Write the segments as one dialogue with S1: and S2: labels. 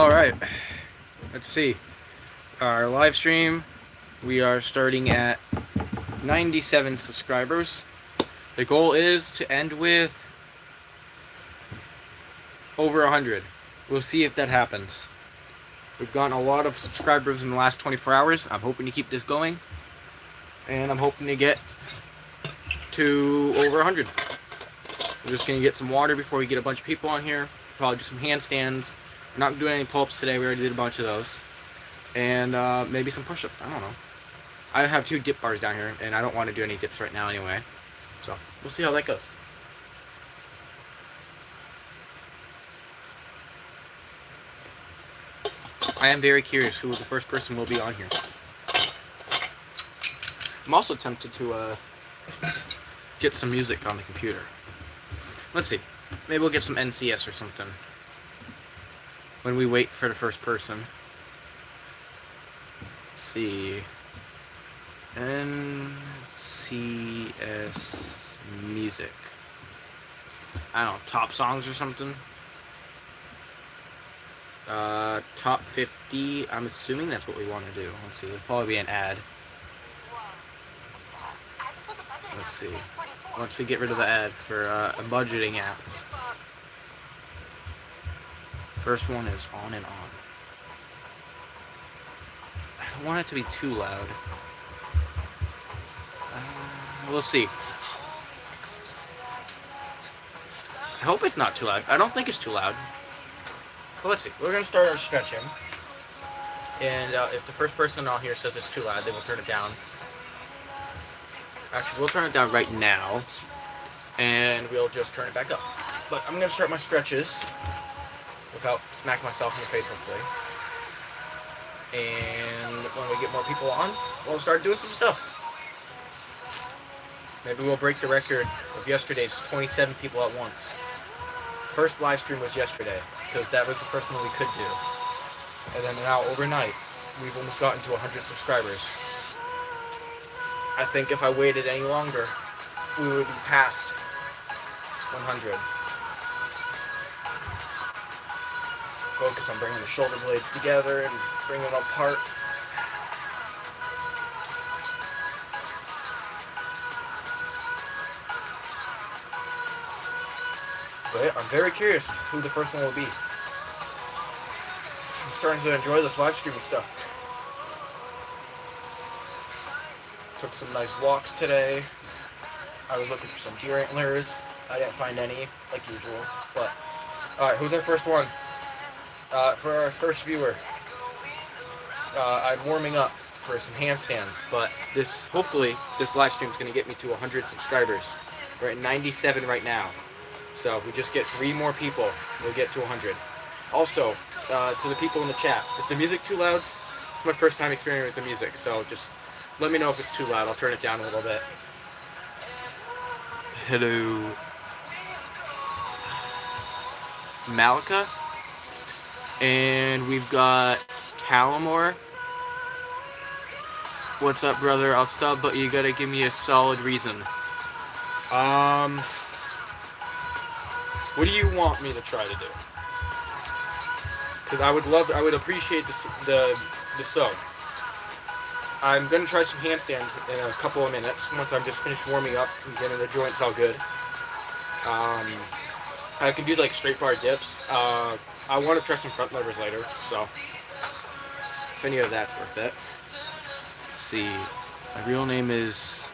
S1: Alright, let's see. Our live stream, we are starting at 97 subscribers. The goal is to end with over 100. We'll see if that happens. We've gotten a lot of subscribers in the last 24 hours. I'm hoping to keep this going. And I'm hoping to get to over 100. We're just going to get some water before we get a bunch of people on here. Probably do some handstands. We're not doing any pull-ups today. We already did a bunch of those. And maybe some push-ups. I don't know. I have 2 dip bars down here, and I don't want to do any dips right now anyway. So, we'll see how that goes. I am very curious who the first person will be on here. I'm also tempted to get some music on the computer. Let's see. Maybe we'll get some NCS or something when we wait for the first person. Let's see. NCS music. I don't know, top songs or something. Top 50. I'm assuming that's what we want to do. Let's see. There'll probably be an ad. Let's see. Once we get rid of the ad for a budgeting app. First one is On and On. I don't want it to be too loud. We'll see. I hope it's not too loud. I don't think it's too loud. But let's see. We're going to start our stretching. And if the first person on here says it's too loud, then we'll turn it down. Actually, we'll turn it down right now. And we'll just turn it back up. But I'm going to start my stretches without smacking myself in the face, hopefully. And when we get more people on, we'll start doing some stuff. Maybe we'll break the record of yesterday's 27 people at once. First live stream was yesterday, because that was the first one we could do. And then now, overnight, we've almost gotten to 100 subscribers. I think if I waited any longer, we would be past 100. Focus on bringing the shoulder blades together and bringing them apart. But I'm very curious who the first one will be. I'm starting to enjoy this live streaming stuff. Took some nice walks today. I was looking for some deer antlers. I didn't find any, like usual. But, alright, who's our first one? For our first viewer, I'm warming up for some handstands, but hopefully this live stream is going to get me to 100 subscribers. We're at 97 right now, so if we just get 3 more people, we'll get to 100. Also, to the people in the chat, is the music too loud? It's my first time experiencing the music, so just let me know if it's too loud. I'll turn it down a little bit. Hello, Malika. And we've got Calamore. What's up, brother? I'll sub, but you gotta give me a solid reason. What do you want me to try to do? Because I would appreciate the sub. I'm gonna try some handstands in a couple of minutes once I'm just finished warming up and getting the joints all good. I can do like straight bar dips. I want to try some front levers later, so if any of that's worth it. Let's see. My real name is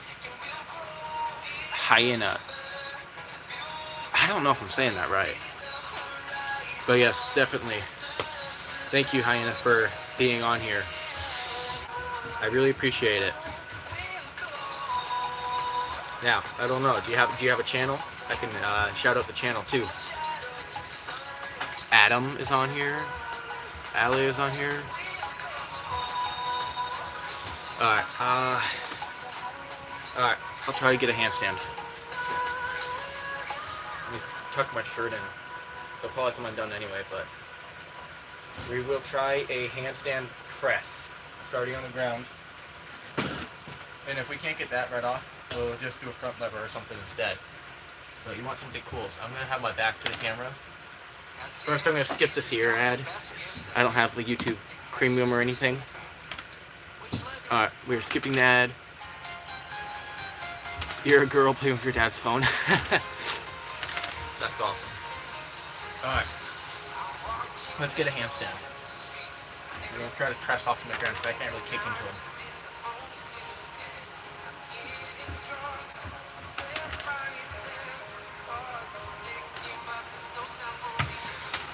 S1: Hyena. I don't know if I'm saying that right. But yes, definitely. Thank you, Hyena, for being on here. I really appreciate it. Now, I don't know. Do you have a channel? I can shout out the channel too. Adam is on here. Ali is on here. Alright, alright, I'll try to get a handstand. Let me tuck my shirt in. They'll probably come undone anyway, but we will try a handstand press, starting on the ground. And if we can't get that right off, we'll just do a front lever or something instead. But you want something cool, so I'm going to have my back to the camera. First, I'm gonna skip this here ad. I don't have the YouTube Premium or anything. Alright, we're skipping the ad. You're a girl playing with your dad's phone. That's awesome. Alright. Let's get a handstand. I'm gonna try to press off from the ground because I can't really kick into him.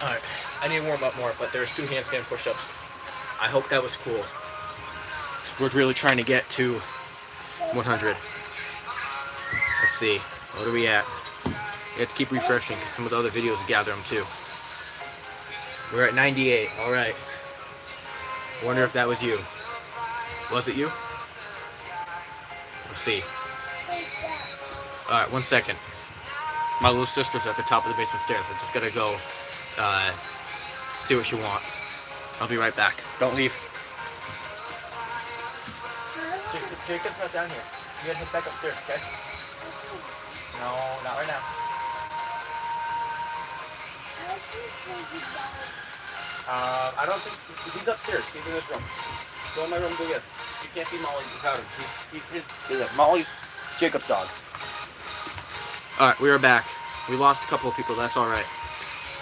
S1: Alright, I need to warm up more, but there's 2 handstand push-ups. I hope that was cool. We're really trying to get to 100. Let's see, what are we at? We have to keep refreshing because some of the other videos will gather them too. We're at 98, alright. Wonder if that was you. Was it you? Let's see. Alright, 1 second. My little sister's at the top of the basement stairs. I just gotta go see what she wants. I'll be right back. Don't leave. Jacob's not down here. You gotta head back upstairs, okay? No, not right now. I don't think he's upstairs. He's in this room. Go in my room. Go get him. You can't feed Molly without him. He's Molly's Jacob's dog. All right, we are back. We lost a couple of people. That's all right.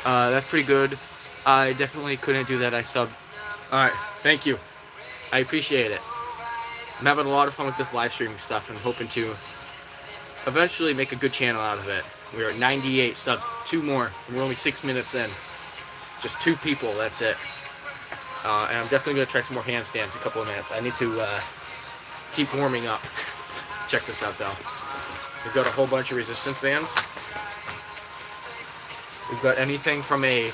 S1: That's pretty good. I definitely couldn't do that. I subbed. All right, thank you. I appreciate it. I'm having a lot of fun with this live streaming stuff and hoping to eventually make a good channel out of it. We're at 98 subs. 2 more. And we're only 6 minutes in. Just 2 people. That's it. And I'm definitely going to try some more handstands in a couple of minutes. I need to keep warming up. Check this out, though. We've got a whole bunch of resistance bands. We've got anything from a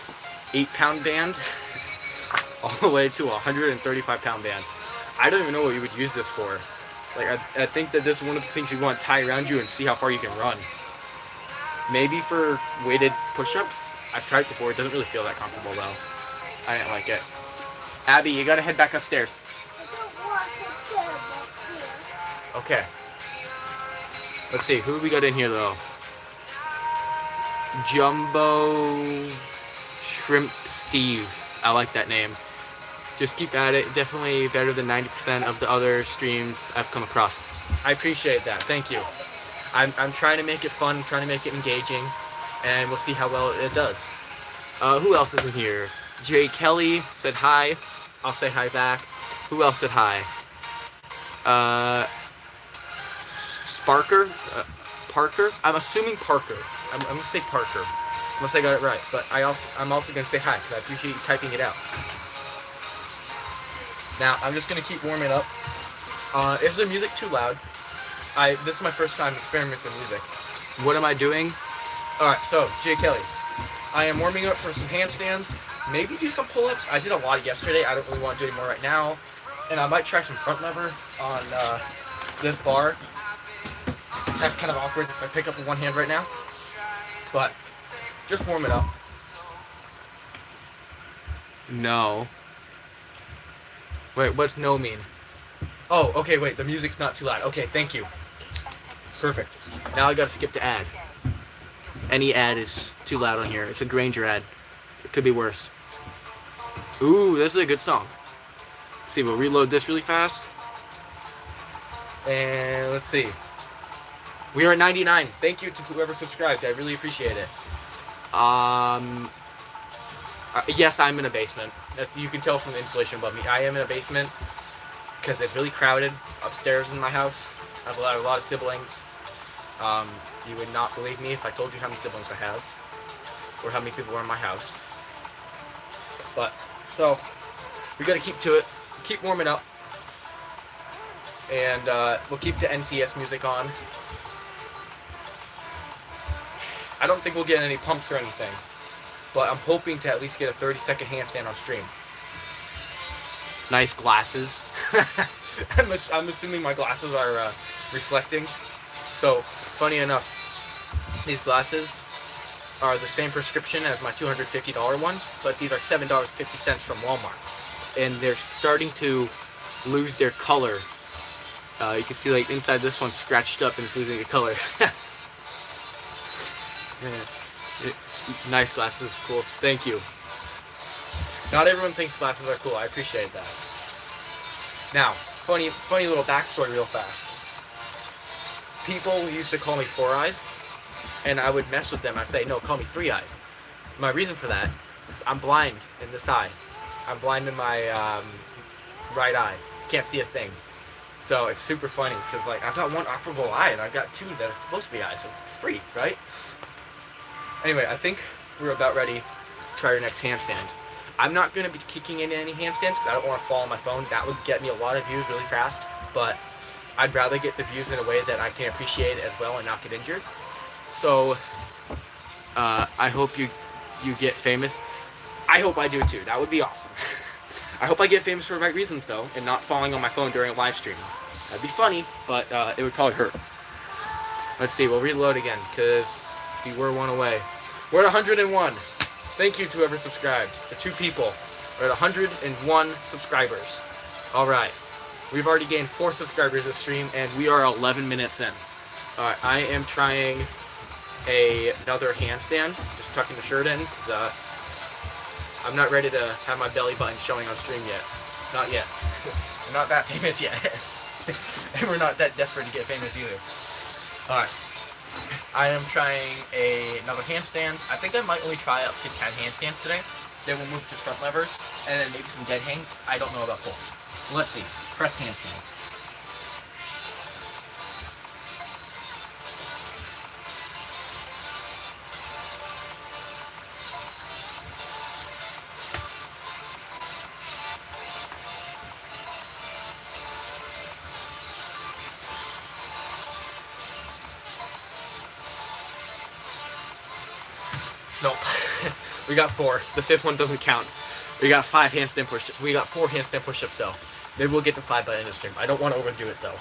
S1: 8-pound band all the way to a 135-pound band. I don't even know what you would use this for. Like, I think that this is one of the things you want to tie around you and see how far you can run. Maybe for weighted push-ups. I've tried it before. It doesn't really feel that comfortable, though. I didn't like it. Abby, you gotta head back upstairs.
S2: I don't want to go back there.
S1: Okay. Let's see. Who we got in here, though? Jumbo Shrimp Steve. I like that name. Just keep at it. Definitely better than 90% of the other streams I've come across. I appreciate that. Thank you. I'm trying to make it fun, trying to make it engaging, and we'll see how well it does. Who else is in here? Jay Kelly said hi. I'll say hi back. Who else said hi? Sparker? Parker? I'm assuming Parker. I'm going to say Parker, unless I got it right. But I'm also going to say hi, because I appreciate you typing it out. Now, I'm just going to keep warming up. Is the music too loud? This is my first time experimenting with music. What am I doing? Alright, so, Jay Kelly. I am warming up for some handstands. Maybe do some pull-ups. I did a lot yesterday. I don't really want to do any more right now. And I might try some front lever on this bar. That's kind of awkward. I pick up with one hand right now. But, just warm it up. No. Wait, what's no mean? Oh, okay, wait, the music's not too loud. Okay, thank you. Perfect. Now I gotta skip to ad. Any ad is too loud on here. It's a Granger ad. It could be worse. Ooh, this is a good song. Let's see, we'll reload this really fast. And let's see. We are at 99. Thank you to whoever subscribed. I really appreciate it. Yes, I'm in a basement. You can tell from the insulation above me. I am in a basement because it's really crowded upstairs in my house. I have a lot of siblings. You would not believe me if I told you how many siblings I have or how many people are in my house. But, so, we gotta keep to it. Keep warming up. And we'll keep the NCS music on. I don't think we'll get any pumps or anything, but I'm hoping to at least get a 30-second handstand on stream. Nice glasses. I'm assuming my glasses are reflecting. So, funny enough, these glasses are the same prescription as my $250 ones, but these are $7.50 from Walmart. And they're starting to lose their color. You can see like inside this one's scratched up and it's losing the color. Nice glasses, cool. Thank you. Not everyone thinks glasses are cool. I appreciate that. Now, funny little backstory real fast. People used to call me Four Eyes, and I would mess with them. I'd say, no, call me Three Eyes. My reason for that is I'm blind in this eye. I'm blind in my right eye. Can't see a thing. So it's super funny because like I've got one operable eye and I've got two that are supposed to be eyes, so it's three, right? Anyway, I think we're about ready to try our next handstand. I'm not going to be kicking into any handstands because I don't want to fall on my phone. That would get me a lot of views really fast, but I'd rather get the views in a way that I can appreciate it as well and not get injured. So I hope you get famous. I hope I do too. That would be awesome. I hope I get famous for the right reasons though, and not falling on my phone during a live stream. That'd be funny, but it would probably hurt. Let's see, we'll reload again, because we were one away. We're at 101. Thank you to whoever subscribed. The 2 people. We're at 101 subscribers. Alright. We've already gained 4 subscribers this stream, and we are 11 minutes in. Alright, I am trying another handstand. Just tucking the shirt in, because I'm not ready to have my belly button showing on stream yet. Not yet. We're not that famous yet. And we're not that desperate to get famous either. Alright. I am trying another handstand. I think I might only try up to 10 handstands today. Then we'll move to front levers, and then maybe some dead hangs. I don't know about pulls. Let's see. Press handstands. Nope. We got 4. The 5th one doesn't count. We got 5 handstand push-ups. We got 4 handstand push-ups though. Maybe we'll get to 5 by the end of the stream. I don't want to overdo it though.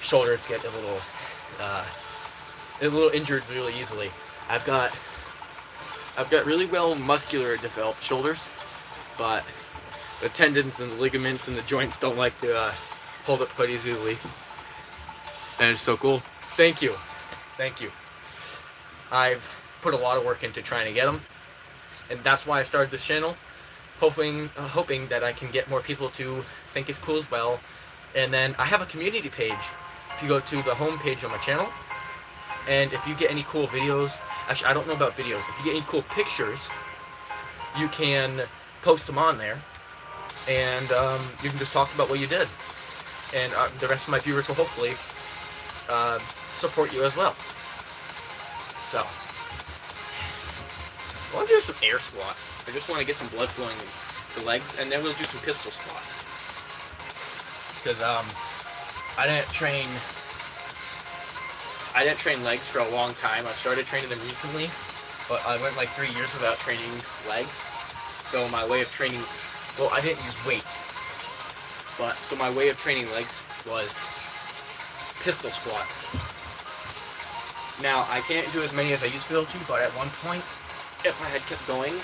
S1: Shoulders get a little injured really easily. I've got really well muscular developed shoulders, but the tendons and the ligaments and the joints don't like to hold up quite easily. And it's so cool. Thank you. Thank you. I've put a lot of work into trying to get them, and that's why I started this channel, hoping that I can get more people to think it's cool as well. And then I have a community page. If you go to the home page on my channel, and if you get any cool videos, actually I don't know about videos, if you get any cool pictures, you can post them on there, and you can just talk about what you did, and the rest of my viewers will hopefully support you as well. So I want to do some air squats. I just want to get some blood flowing in the legs, and then we'll do some pistol squats. Because I didn't train legs for a long time. I started training them recently, but I went like 3 years without training legs. So my way of training, well, I didn't use weight, but so my way of training legs was pistol squats. Now I can't do as many as I used to be able to, but at one point, if I had kept going,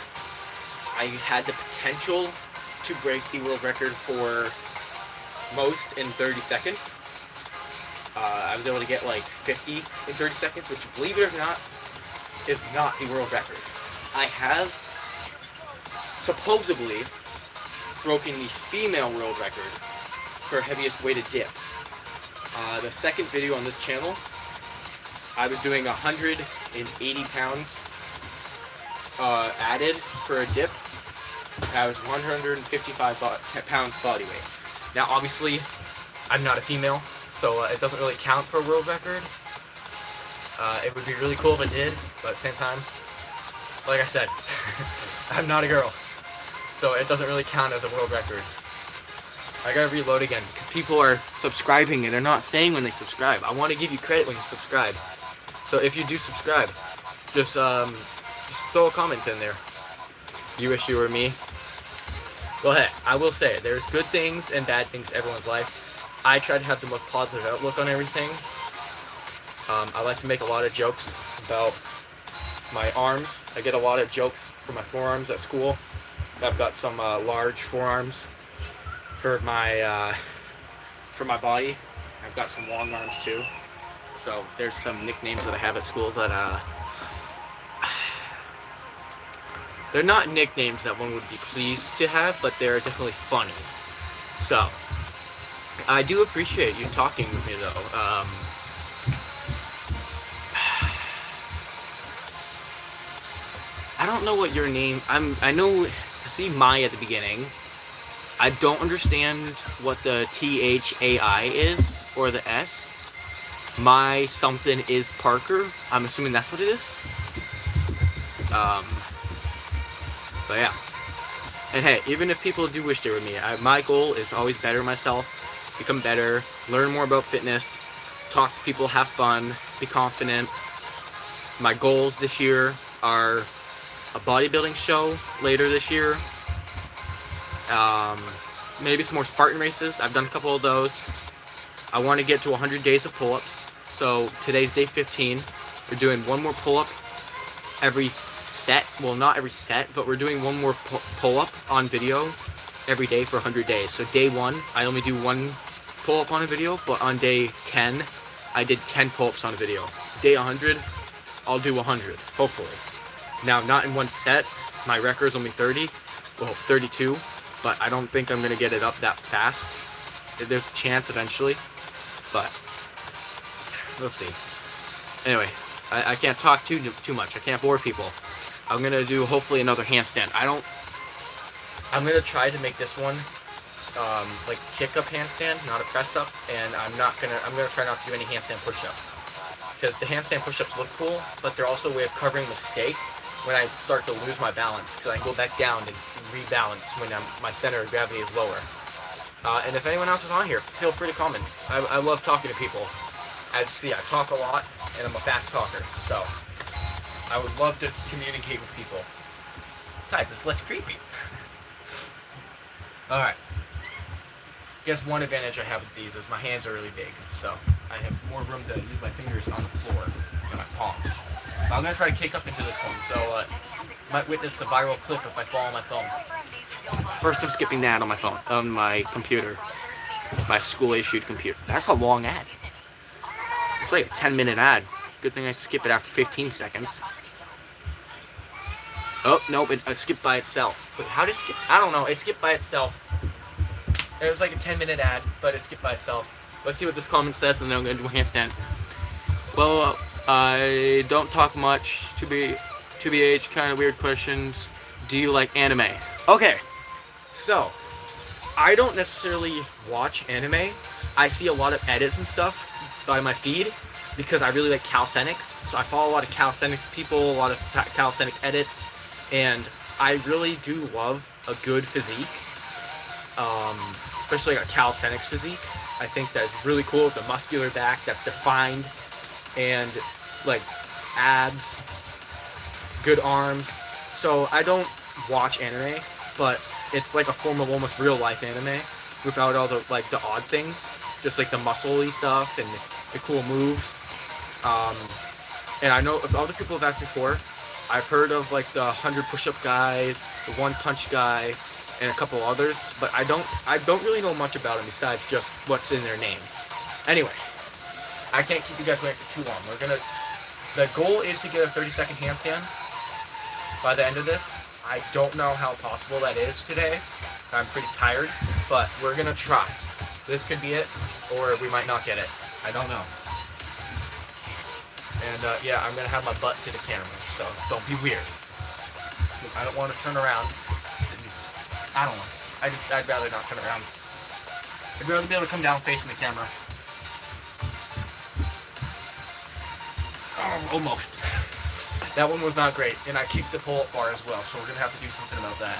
S1: I had the potential to break the world record for most in 30 seconds. I was able to get like 50 in 30 seconds, which, believe it or not, is not the world record. I have supposedly broken the female world record for heaviest weighted dip. The second video on this channel, I was doing 180 pounds added for a dip. I was 155 pounds body weight. Now, obviously, I'm not a female, so it doesn't really count for a world record. It would be really cool if it did, but at the same time, like I said, I'm not a girl, so it doesn't really count as a world record. I gotta reload again, because people are subscribing and they're not saying when they subscribe. I want to give you credit when you subscribe. So if you do subscribe, just throw a comment in there. You wish you were me. Go ahead. I will say, there's good things and bad things in everyone's life. I try to have the most positive outlook on everything. I like to make a lot of jokes about my arms. I get a lot of jokes for my forearms at school. I've got some large forearms for my body. I've got some long arms too. So there's some nicknames that I have at school that They're not nicknames that one would be pleased to have, but they're definitely funny. So, I do appreciate you talking with me, though. I don't know what your name. I know. I see Mai at the beginning. I don't understand what the THAI is or the S. My something is Parker. I'm assuming that's what it is. But yeah. And hey, even if people do wish they were me, my goal is to always better myself, become better, learn more about fitness, talk to people, have fun, be confident. My goals this year are a bodybuilding show later this year. Maybe some more Spartan races. I've done a couple of those. I want to get to 100 days of pull-ups. So today's day 15. We're doing one more pull-up every set. Well, not every set, but we're doing one more pull-up on video every day for 100 days. So day 1, I only do one pull-up on a video, but on day 10, I did 10 pull-ups on a video. Day 100, I'll do 100, hopefully. Now, not in one set. My record is only 30, well, 32, but I don't think I'm going to get it up that fast. There's a chance eventually, but we'll see. Anyway, I can't talk too much. I can't bore people. I'm going to do, hopefully, another handstand. I'm going to try to make this one, like kick-up handstand, not a press-up, and I'm going to try not to do any handstand push-ups. Because the handstand push-ups look cool, but they're also a way of covering mistake when I start to lose my balance, because I can go back down to rebalance when my center of gravity is lower. And if anyone else is on here, feel free to comment. I love talking to people. As you see, I talk a lot, and I'm a fast talker, so I would love to communicate with people. Besides, it's less creepy. Alright. I guess one advantage I have with these is my hands are really big, so I have more room to use my fingers on the floor and my palms. But I'm going to try to kick up into this one, so might witness a viral clip if I fall on my phone. First, I'm skipping that on my phone, on my computer. My school-issued computer. That's a long ad. It's like a 10-minute ad. Good thing I skip it after 15 seconds. Oh, nope, it skipped by itself. Wait, how did it skip? I don't know, it skipped by itself. It was like a 10-minute ad, but it skipped by itself. Let's see what this comment says, and then I'm going to do a handstand. Well, I don't talk much. To be kind of weird questions. Do you like anime? Okay, so I don't necessarily watch anime. I see a lot of edits and stuff by my feed because I really like calisthenics. So I follow a lot of calisthenics people, a lot of calisthenic edits, and I really do love a good physique, especially like a calisthenics physique. I think that's really cool with the muscular back that's defined, and like abs, good arms. So I don't watch anime, but it's like a form of almost real life anime without all the like the odd things, just like the muscle-y stuff and the cool moves. And I know if other people have asked before, I've heard of like the 100 push-up guy, the 1 punch guy, and a couple others, but I don't really know much about them besides just what's in their name. Anyway, I can't keep you guys waiting for too long. The goal is to get a 30-second handstand by the end of this. I don't know how possible that is today. I'm pretty tired, but we're gonna try. This could be it, or we might not get it. I don't know. And yeah, I'm gonna have my butt to the camera, so don't be weird. I don't want to turn around. I don't know. I'd rather not turn around. I'd rather be able to come down facing the camera. Oh, almost. That one was not great, and I kicked the pull-up bar as well, so we're gonna have to do something about that.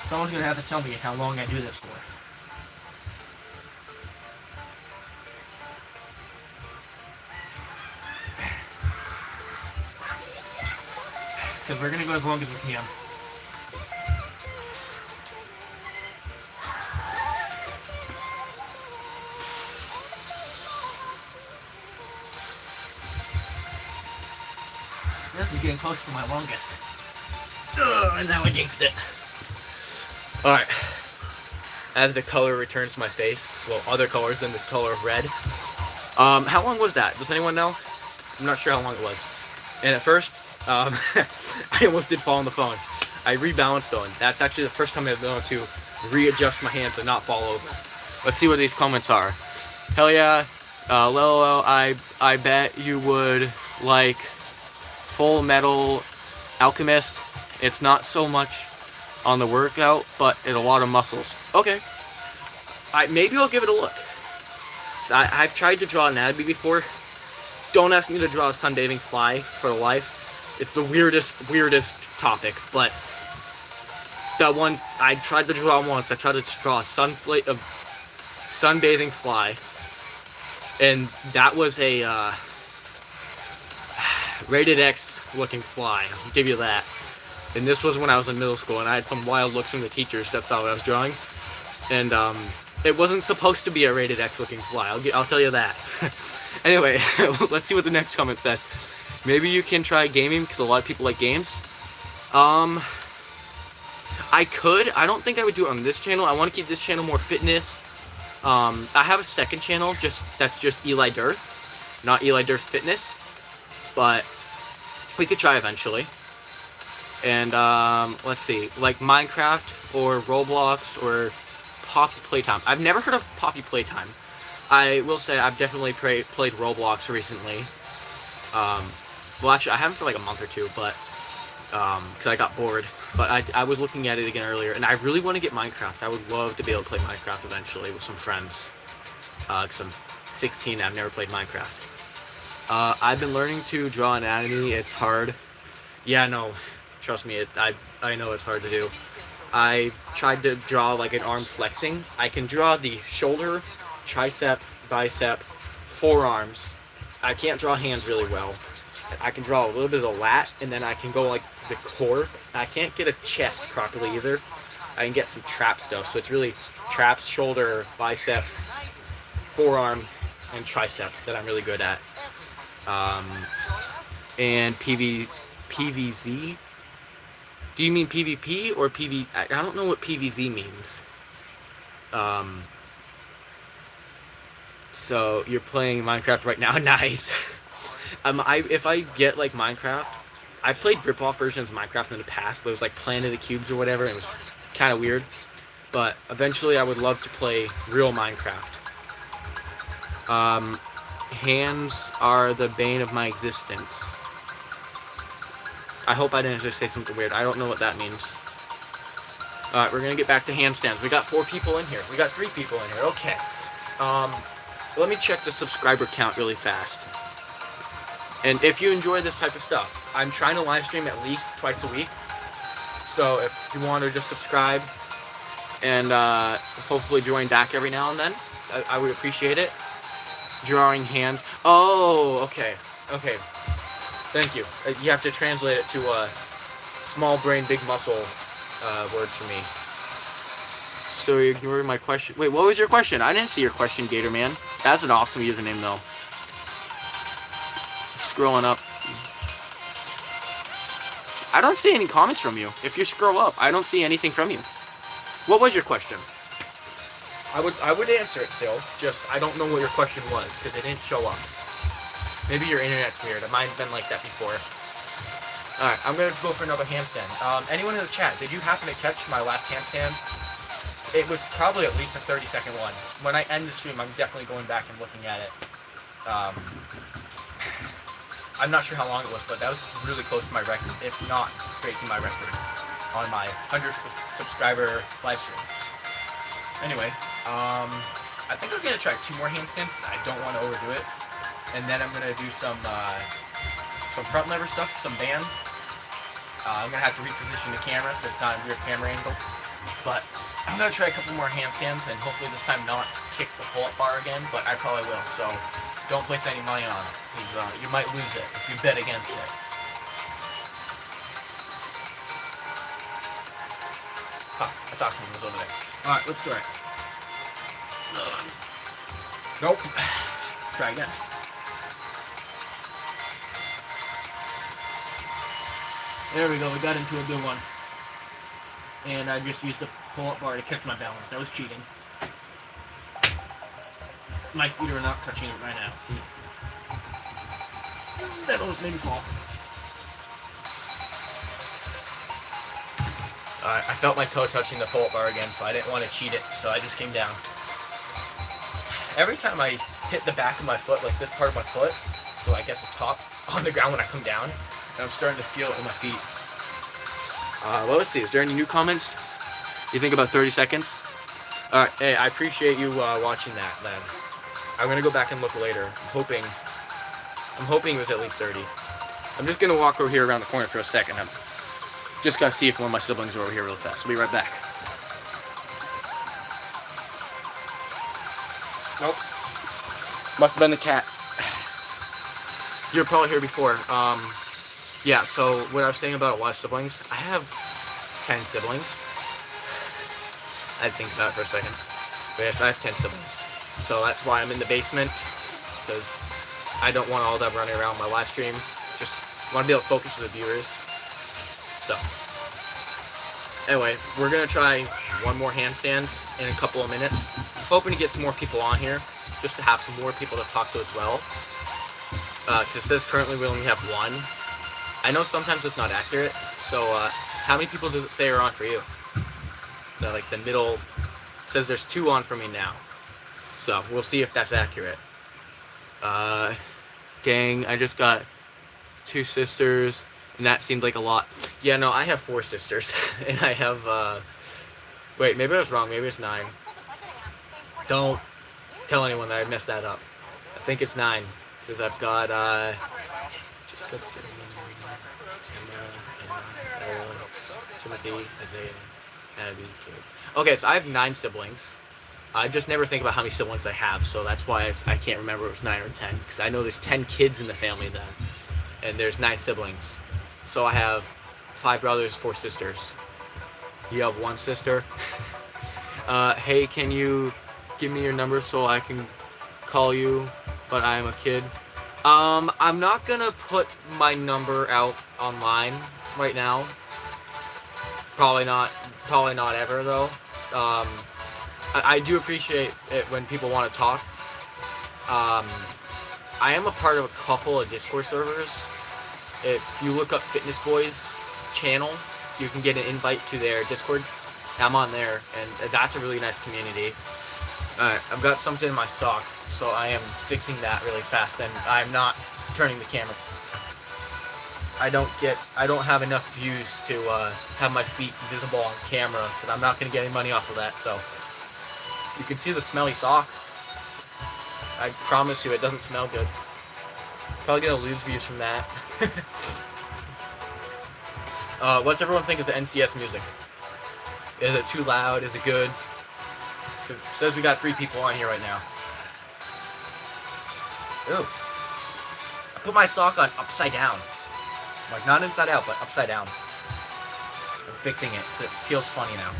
S1: Someone's gonna have to tell me how long I do this for. Because we're gonna go as long as we can. This is getting close to my longest. Ugh, and now I jinxed it. Alright. As the color returns to my face, well, other colors than the color of red. How long was that? Does anyone know? I'm not sure how long it was. And at first, I almost did fall on the phone. I rebalanced though, and that's actually the first time I've been able to readjust my hands and not fall over. Let's see what these comments are. Hell yeah, lol, I bet you would like Full Metal Alchemist. It's not so much on the workout, but it's a lot of muscles. Okay. Maybe I'll give it a look. I've tried to draw anatomy before. Don't ask me to draw a sunbathing fly for the life. It's the weirdest topic, but that one I tried to draw once. I tried to draw a sunbathing fly, and that was a rated X looking fly. I'll give you that. And this was when I was in middle school, and I had some wild looks from the teachers. That's how I was drawing, and it wasn't supposed to be a rated X looking fly. I'll tell you that. Anyway, let's see what the next comment says. Maybe you can try gaming because a lot of people like games. I could. I don't think I would do it on this channel. I want to keep this channel more fitness. I have a second channel that's just Eli Dearth, not Eli Dearth Fitness, but we could try eventually. And let's see, like Minecraft or Roblox or Poppy Playtime. I've never heard of Poppy Playtime. I will say I've definitely played Roblox recently. Well, actually, I haven't for like a month or two, but because I got bored. But I was looking at it again earlier, and I really want to get Minecraft. I would love to be able to play Minecraft eventually with some friends. Because I'm 16 and I've never played Minecraft. I've been learning to draw anatomy. It's hard. Yeah, no. Trust me, I know it's hard to do. I tried to draw like an arm flexing. I can draw the shoulder, tricep, bicep, forearms. I can't draw hands really well. I can draw a little bit of the lat, and then I can go like the core. I can't get a chest properly either. I can get some trap stuff. So it's really traps, shoulder, biceps, forearm, and triceps that I'm really good at. And PVZ. Do you mean PvP or PV? I don't know what PVZ means. So you're playing Minecraft right now? Nice. If I get like Minecraft, I've played rip-off versions of Minecraft in the past, but it was like Planet of the Cubes or whatever. And it was kind of weird. But eventually, I would love to play real Minecraft. Hands are the bane of my existence. I hope I didn't just say something weird. I don't know what that means. Alright, we're going to get back to handstands. We got 4 people in here. We got 3 people in here. Okay. Let me check the subscriber count really fast. And if you enjoy this type of stuff, I'm trying to live stream at least twice a week. So if you want to just subscribe and hopefully join back every now and then, I would appreciate it. Drawing hands. Oh, okay. Okay. Thank you. You have to translate it to small brain, big muscle words for me. So you're ignoring my question. Wait, what was your question? I didn't see your question, Gatorman. That's an awesome username, though. Scrolling up. I don't see any comments from you. If you scroll up, I don't see anything from you. What was your question? I would answer it still. Just I don't know what your question was because it didn't show up. Maybe your internet's weird. It might have been like that before. Alright, I'm going to go for another handstand. Anyone in the chat, did you happen to catch my last handstand? It was probably at least a 30-second one. When I end the stream, I'm definitely going back and looking at it. I'm not sure how long it was, but that was really close to my record, if not breaking my record, on my 100th subscriber live stream. Anyway, I think I'm going to try 2 more handstands. I don't want to overdo it. And then I'm going to do some front lever stuff, some bands. I'm going to have to reposition the camera so it's not a weird camera angle. But I'm going to try a couple more handstands and hopefully this time not kick the pull-up bar again, but I probably will. So don't place any money on it because you might lose it if you bet against it. Huh, I thought someone was over there. Alright, let's try it. Nope. Let's try again. There we go, we got into a good one. and I just used the pull-up bar to catch my balance. That was cheating. My feet are not touching it right now. See? That almost made me fall. I felt my toe touching the pull-up bar again, so I didn't want to cheat it, so I just came down. Every time I hit the back of my foot, like this part of my foot, so I guess the top, on the ground when I come down, and I'm starting to feel it in my feet. Well, let's see. Is there any new comments? You think about 30 seconds? Alright, hey, I appreciate you watching that, then. I'm gonna go back and look later. I'm hoping it was at least 30. I'm just gonna walk over here around the corner for a second. I'm just gotta see if one of my siblings are over here real fast. We'll be right back. Nope. Must have been the cat. You were probably here before. Yeah, so what I was saying about a lot of siblings, I have 10 siblings. I had to think about it for a second. But yes, I have 10 siblings. So that's why I'm in the basement, because I don't want all that running around my live stream. Just want to be able to focus with the viewers. So, anyway, we're going to try one more handstand in a couple of minutes. Hoping to get some more people on here, just to have some more people to talk to as well. Because it says currently we only have one. I know sometimes it's not accurate, so how many people does it say are on for you? Like the middle says there's 2 on for me now. So we'll see if that's accurate. Dang, I just got 2 sisters, and that seemed like a lot. Yeah, no, I have 4 sisters, and I have, wait, maybe I was wrong, maybe it's 9. Don't tell anyone that I messed that up. I think it's 9, because I've got, Timothy, Isaiah, Abby, Caleb. Okay, so I have 9 siblings. I just never think about how many siblings I have, so that's why I can't remember if it was 9 or 10, because I know there's 10 kids in the family then, and there's 9 siblings. So I have 5 brothers, 4 sisters. You have 1 sister. Hey, can you give me your number so I can call you, but I'm a kid? I'm not gonna put my number out online right now. Probably not ever though. I do appreciate it when people want to talk. I am a part of a couple of Discord servers. If you look up Fitness Boys channel, you can get an invite to their Discord. I'm on there, and that's a really nice community. Alright, I've got something in my sock, so I am fixing that really fast, and I'm not turning the cameras. I don't have enough views to have my feet visible on camera, because I'm not going to get any money off of that, so. You can see the smelly sock. I promise you, it doesn't smell good. Probably gonna lose views from that. What's everyone think of the NCS music? Is it too loud? Is it good? So it says we got 3 people on here right now. Ooh. I put my sock on upside down. Like, not inside out, but upside down. I'm fixing it, so it feels funny now.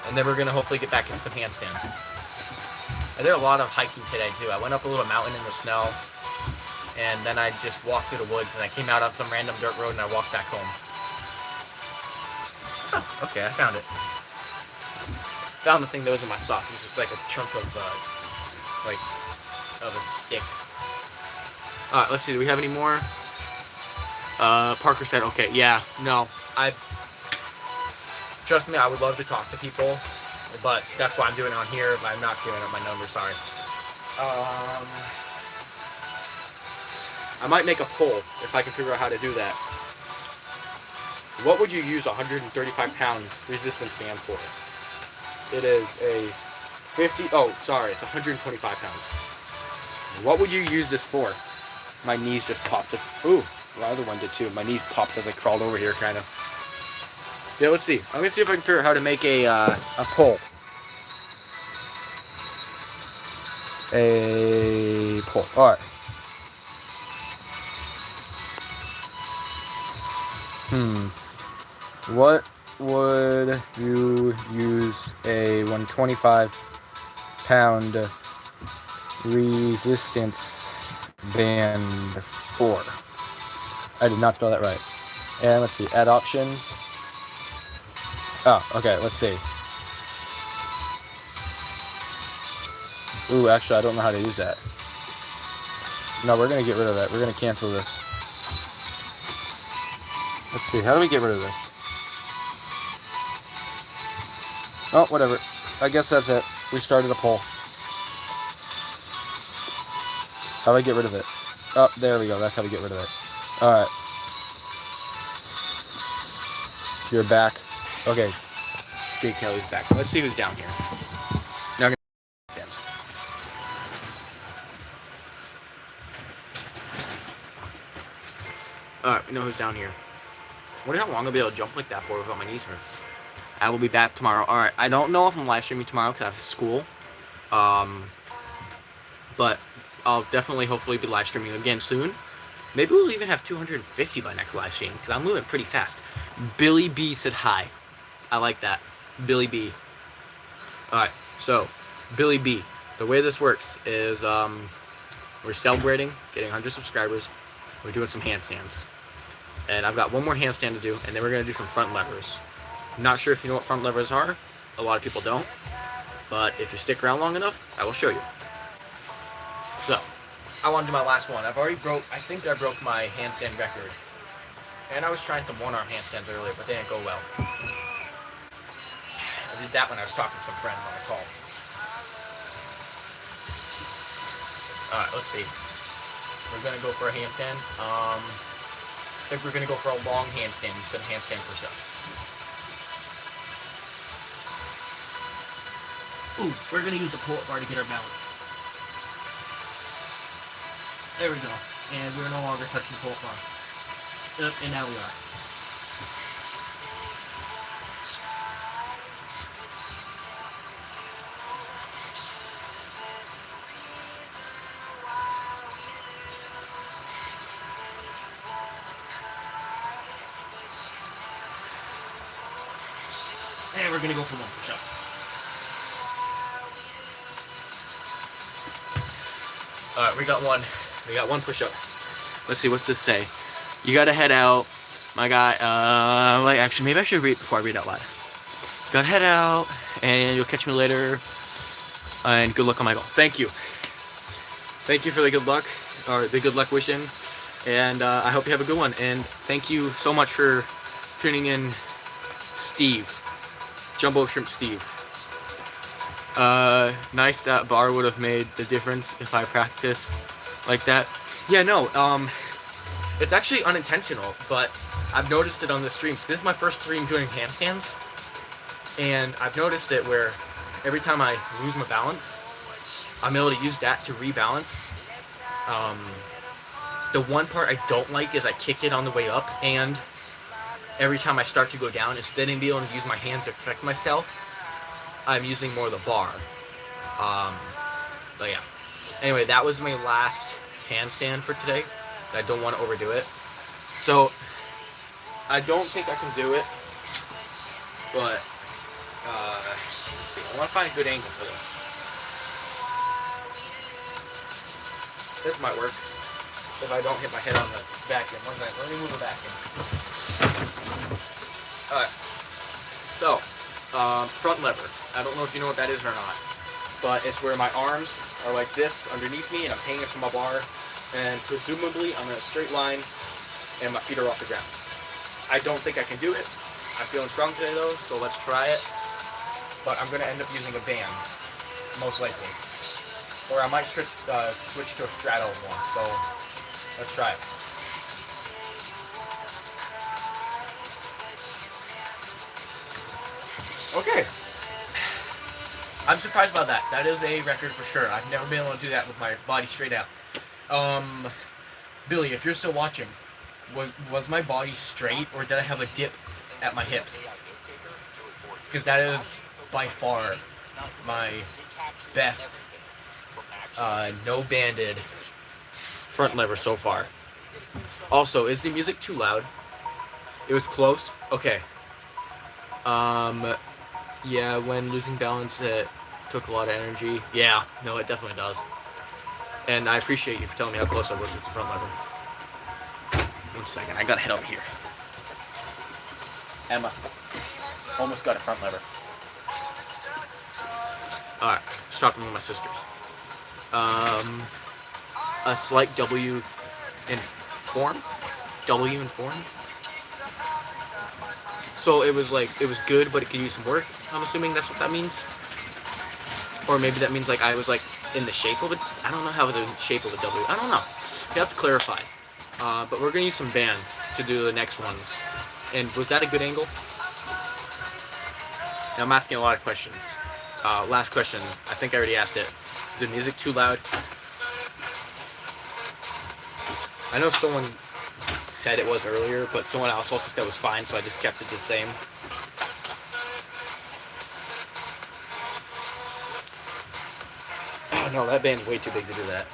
S1: And then we're going to hopefully get back in some handstands. I did a lot of hiking today, too. I went up a little mountain in the snow, and then I just walked through the woods, and I came out on some random dirt road, and I walked back home. Oh, okay, I found it. Found the thing that was in my sock. It was just like a chunk of, of a stick. Alright, let's see. Do we have any more? Parker said, okay, yeah, no. Trust me, I would love to talk to people, but that's why I'm doing it on here. I'm not giving up my number, sorry. I might make a poll if I can figure out how to do that. What would you use a 135-pound resistance band for? It is a 50... Oh, sorry, it's 125 pounds. What would you use this for? My knees just popped. Ooh, the other one did too. My knees popped as I crawled over here, kind of. Yeah, let's see. I'm gonna see if I can figure out how to make a poll. A poll. All right. What would you use a 125-pound resistance band for? I did not spell that right. And let's see. Add options. Oh, okay, let's see. Ooh, actually, I don't know how to use that. No, we're going to get rid of that. We're going to cancel this. Let's see, how do we get rid of this? Oh, whatever. I guess that's it. We started a poll. How do I get rid of it? Oh, there we go. That's how we get rid of it. Alright. You're back. Okay. Jake Kelly's back. Let's see who's down here. Now, Sam's. Alright, we know who's down here. I wonder how long I'll be able to jump like that for without my knees hurt. I will be back tomorrow. Alright, I don't know if I'm live streaming tomorrow because I have school. But I'll definitely, hopefully, be live streaming again soon. Maybe we'll even have 250 by next live stream because I'm moving pretty fast. Billy B said hi. I like that. Billy B. Alright, so, Billy B. The way this works is we're celebrating getting 100 subscribers. We're doing some handstands. And I've got one more handstand to do, and then we're going to do some front levers. I'm not sure if you know what front levers are. A lot of people don't. But if you stick around long enough, I will show you. So, I want to do my last one. I think I broke my handstand record. And I was trying some one-arm handstands earlier, but they didn't go well. I did that when I was talking to some friends on a call. Alright, let's see. We're going to go for a handstand. I think we're going to go for a long handstand instead of handstand push-ups. Ooh, we're going to use the pull-up bar to get our balance. There we go. And we're no longer touching the pull-up bar. Yep, and now we are. And we're going to go for one push-up. Alright, we got one. We got one push-up. Let's see, what's this say? You gotta head out, my guy. Actually, maybe I should read before I read out loud. Gotta head out, and you'll catch me later. And good luck on my goal. Thank you. Thank you for the good luck, or the good luck wishing. And I hope you have a good one. And thank you so much for tuning in, Steve. Jumbo Shrimp Steve. Nice, that bar would have made the difference if I practice like that. Yeah, no, it's actually unintentional, but I've noticed it on the stream. This is my first stream doing handstands, and I've noticed it where every time I lose my balance, I'm able to use that to rebalance. The one part I don't like is I kick it on the way up, and every time I start to go down, instead of being able to use my hands to protect myself, I'm using more of the bar. But yeah. Anyway, that was my last handstand for today. I don't want to overdo it. So, I don't think I can do it. But, let's see. I want to find a good angle for this. This might work. If I don't hit my head on the vacuum. One second. Let me move the vacuum. Alright. So, front lever. I don't know if you know what that is or not, but it's where my arms are like this underneath me and I'm hanging from my bar, and presumably I'm in a straight line and my feet are off the ground. I don't think I can do it. I'm feeling strong today though, so let's try it. But I'm going to end up using a band, most likely. Or I might switch to a straddle one, so let's try it. Okay. I'm surprised about that. That is a record for sure. I've never been able to do that with my body straight out. Billy, if you're still watching, was my body straight or did I have a dip at my hips? Because that is by far my best no banded front lever so far. Also, is the music too loud? It was close? Okay. Yeah, when losing balance, it took a lot of energy. Yeah, no, it definitely does. And I appreciate you for telling me how close I was with the front lever. 1 second, I gotta head over here. Emma. Almost got a front lever. Alright, just talking with my sisters. A slight W in form. W in form. So it was good, but it could use some work. I'm assuming that's what that means. Or maybe that means like I was like in the shape of it. I don't know how the shape of a W. I don't know. You have to clarify. But we're gonna use some bands to do the next ones. And was that a good angle? Now, I'm asking a lot of questions. Last question. I think I already asked it. Is the music too loud? I know someone said it was earlier, but someone else also said it was fine, so I just kept it the same. Oh no, that band's way too big to do that.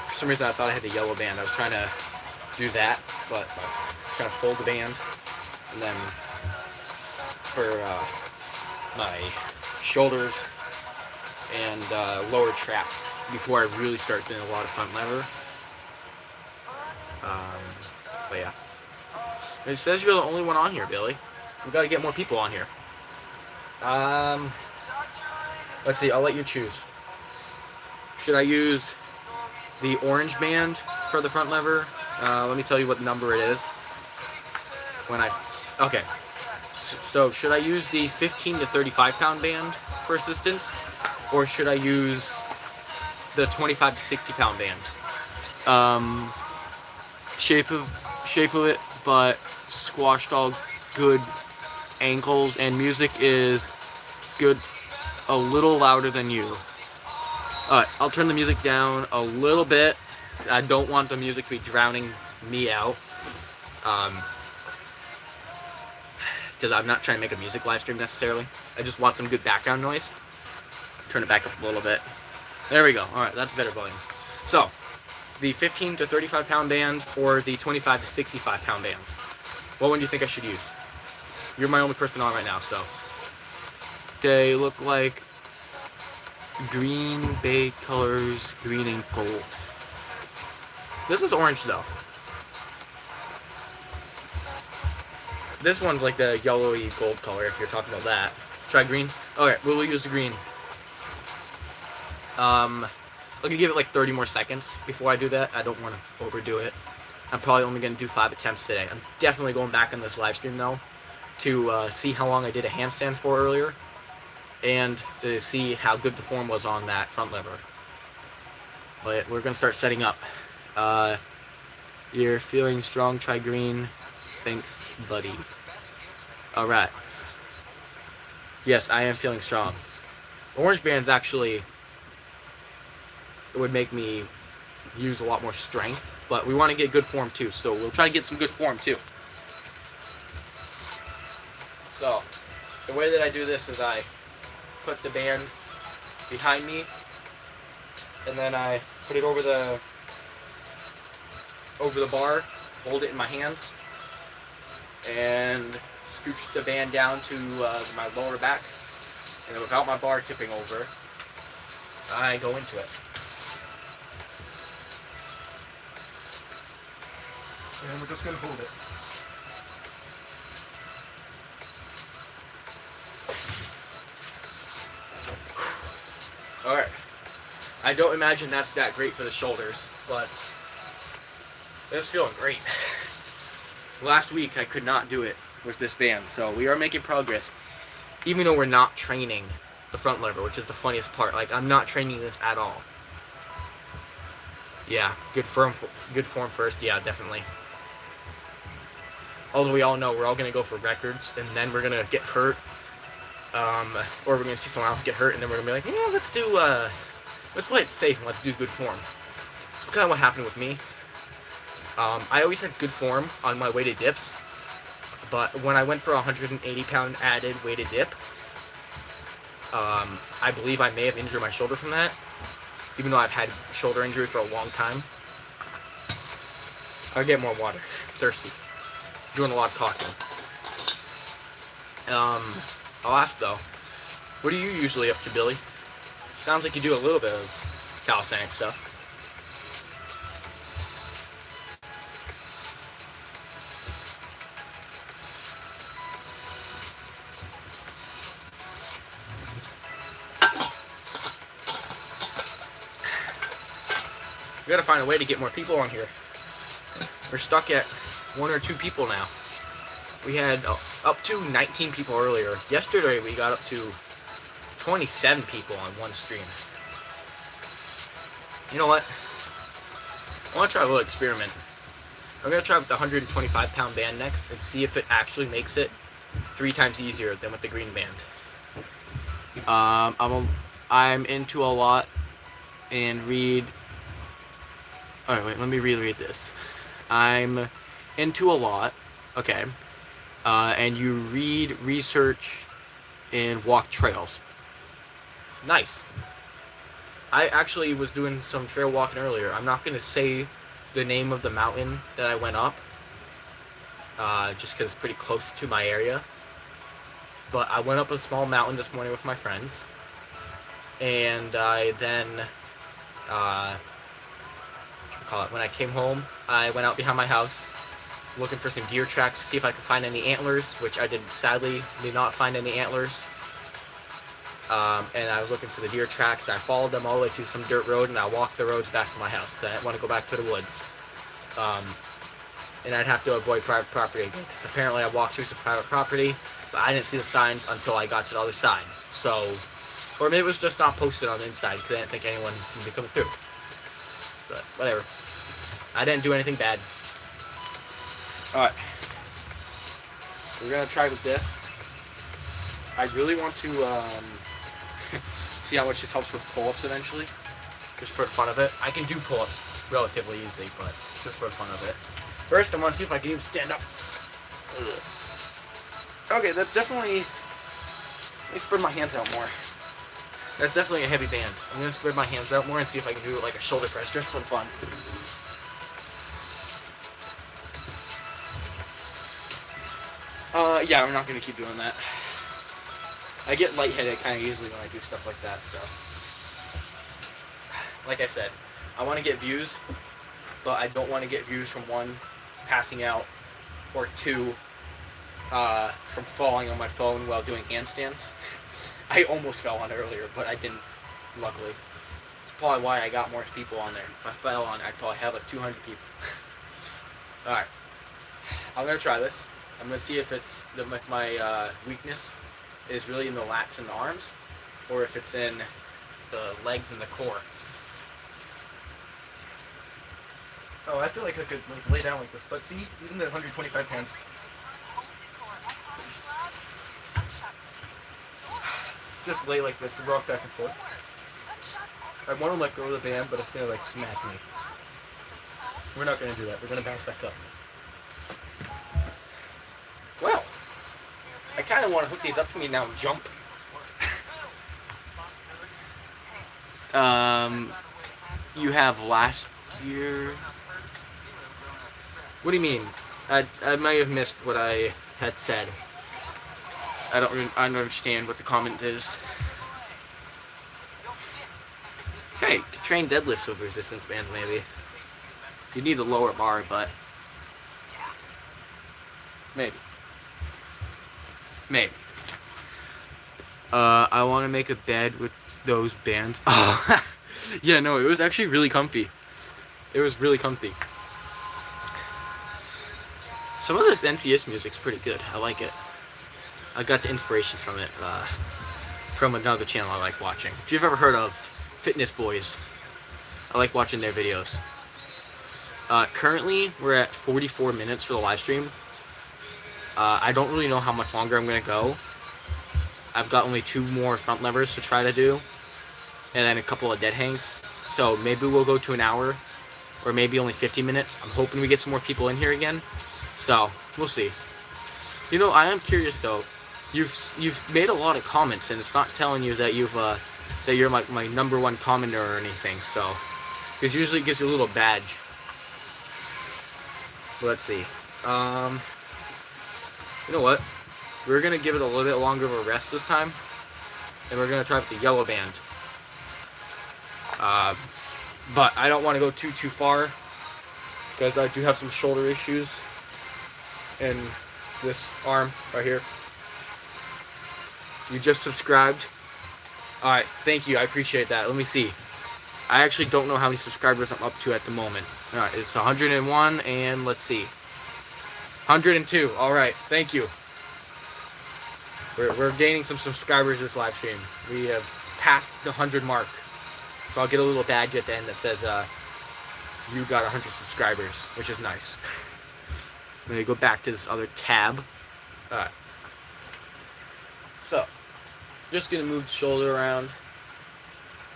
S1: For some reason I thought I had the yellow band. I was trying to do that, but I was trying to fold the band, and then for my shoulders and lower traps before I really start doing a lot of front lever. But yeah. It says you're the only one on here, Billy. We've got to get more people on here. Let's see, I'll let you choose. Should I use the orange band for the front lever? Let me tell you what number it is. Okay. So should I use the 15 to 35 pound band for assistance? Or should I use the 25 to 60 pound band? Shape of it, but squashed all good ankles, and music is good, a little louder than you. Alright, I'll turn the music down a little bit. I don't want the music to be drowning me out. Because I'm not trying to make a music live stream necessarily. I just want some good background noise. Turn it back up a little bit. There we go. Alright, that's better volume. So, the 15 to 35 pound band or the 25 to 65 pound band? What one do you think I should use? You're my only person on right now, so. They look like green beige colors, green and gold. This is orange though. This one's like the yellowy gold color if you're talking about that. Try green? Okay, we'll use the green. I'm gonna give it like 30 more seconds before I do that. I don't want to overdo it. I'm probably only gonna do 5 attempts today. I'm definitely going back on this live stream though to see how long I did a handstand for earlier, and to see how good the form was on that front lever. But we're gonna start setting up. You're feeling strong, try green. Thanks, buddy. Alright. Yes, I am feeling strong. Orange bands actually would make me use a lot more strength, but we want to get good form too, so we'll try to get some good form too. So, the way that I do this is I put the band behind me, and then I put it over the bar, hold it in my hands, and scooch the band down to my lower back, and then without my bar tipping over, I go into it. And we're just going to hold it. Alright. I don't imagine that's that great for the shoulders, but it's feeling great. Last week I could not do it with this band, so we are making progress. Even though we're not training the front lever, which is the funniest part. Like, I'm not training this at all. Yeah, good form first. Yeah, definitely. As we all know, we're all going to go for records, and then we're going to get hurt. Or we're going to see someone else get hurt, and then we're going to be like, yeah, let's play it safe and let's do good form. That's kind of what happened with me. I always had good form on my weighted dips, but when I went for a 180-pound added weighted dip, I believe I may have injured my shoulder from that, even though I've had shoulder injury for a long time. I'll get more water. Thirsty. Doing a lot of talking. I'll ask though, what are you usually up to, Billy? Sounds like you do a little bit of calisthenics stuff. We gotta find a way to get more people on here. We're stuck at 1 or 2 people now. We had up to 19 people earlier. Yesterday we got up to 27 people on one stream. You know what? I want to try a little experiment. I'm going to try with the 125 pound band next and see if it actually makes it 3 times easier than with the green band. I'm into a lot and read... Alright, wait, let me reread this. I'm into a lot, okay, and you read, research, and walk trails. Nice. I actually was doing some trail walking earlier. I'm not going to say the name of the mountain that I went up, just because it's pretty close to my area. But I went up a small mountain this morning with my friends, and I then, when I came home, I went out behind my house looking for some deer tracks to see if I could find any antlers, which I sadly did not find any antlers. And I was looking for the deer tracks, and I followed them all the way to some dirt road, and I walked the roads back to my house because I didn't want to go back to the woods. And I'd have to avoid private property again, because apparently I walked through some private property, but I didn't see the signs until I got to the other side. So, or maybe it was just not posted on the inside because I didn't think anyone would be coming through. But whatever. I didn't do anything bad. Alright. We're going to try with this. I really want to see how much this helps with pull-ups eventually. Just for the fun of it. I can do pull-ups relatively easily, but just for the fun of it. First, I want to see if I can even stand up. Ugh. Okay, that's definitely... Let me spread my hands out more. That's definitely a heavy band. I'm going to spread my hands out more and see if I can do it like a shoulder press just for fun. Yeah, I'm not going to keep doing that. I get lightheaded kind of easily when I do stuff like that, so. Like I said, I want to get views, but I don't want to get views from 1, passing out, or 2, from falling on my phone while doing handstands. I almost fell on it earlier, but I didn't, luckily. That's probably why I got more people on there. If I fell on it, I'd probably have like 200 people. Alright. I'm going to try this. I'm going to see if it's, if my weakness is really in the lats and the arms, or if it's in the legs and the core.
S3: Oh, I feel like I could like lay down like this, but see, even the 125 pounds. Just lay like this, rock back and forth. I want to let go of the band, but it's gonna like smack me. We're not gonna do that. We're gonna bounce back up.
S1: Well, I kind of want to hook these up to me now and jump. You have last year... What do you mean? I might have missed what I had said. I don't understand what the comment is. Okay, train deadlifts with resistance bands maybe. You need a lower bar, but... Maybe. Maybe. I want to make a bed with those bands. Oh, yeah, no, it was actually really comfy. It was really comfy. Some of this NCS music's pretty good. I like it. I got the inspiration from it, from another channel I like watching. If you've ever heard of Fitness Boys, I like watching their videos. Currently, we're at 44 minutes for the live stream. I don't really know how much longer I'm going to go. I've got only 2 more front levers to try to do, and then a couple of dead hangs. So maybe we'll go to an hour, or maybe only 50 minutes. I'm hoping we get some more people in here again. So, we'll see. You know, I am curious though. You've made a lot of comments, and it's not telling you that that you're my #1 commenter or anything. So, because usually it gives you a little badge. Let's see. You know what? We're gonna give it a little bit longer of a rest this time, and we're gonna try with the yellow band. But I don't want to go too far because I do have some shoulder issues in this arm right here. You just subscribed. Alright, thank you. I appreciate that. Let me see. I actually don't know how many subscribers I'm up to at the moment. Alright, it's 101, and let's see. 102. Alright, thank you. We're gaining some subscribers this live stream. We have passed the 100 mark. So I'll get a little badge at the end that says, you got 100 subscribers, which is nice. I'm going to go back to this other tab. Alright. So, just going to move the shoulder around.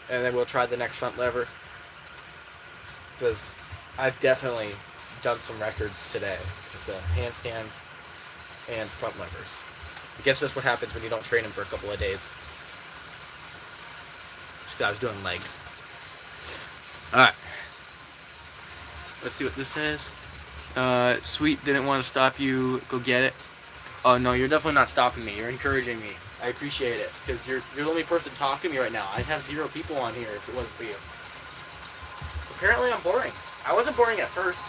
S1: And then we'll try the next front lever. It says, I've definitely done some records today with the handstands and front levers. I guess that's what happens when you don't train them for a couple of days. Just I was doing legs. Alright. Let's see what this says. Sweet didn't want to stop you. Go get it. Oh no, you're definitely not stopping me. You're encouraging me. I appreciate it. Because you're the only person talking to me right now. I'd have 0 people on here if it wasn't for you. Apparently I'm boring. I wasn't boring at first.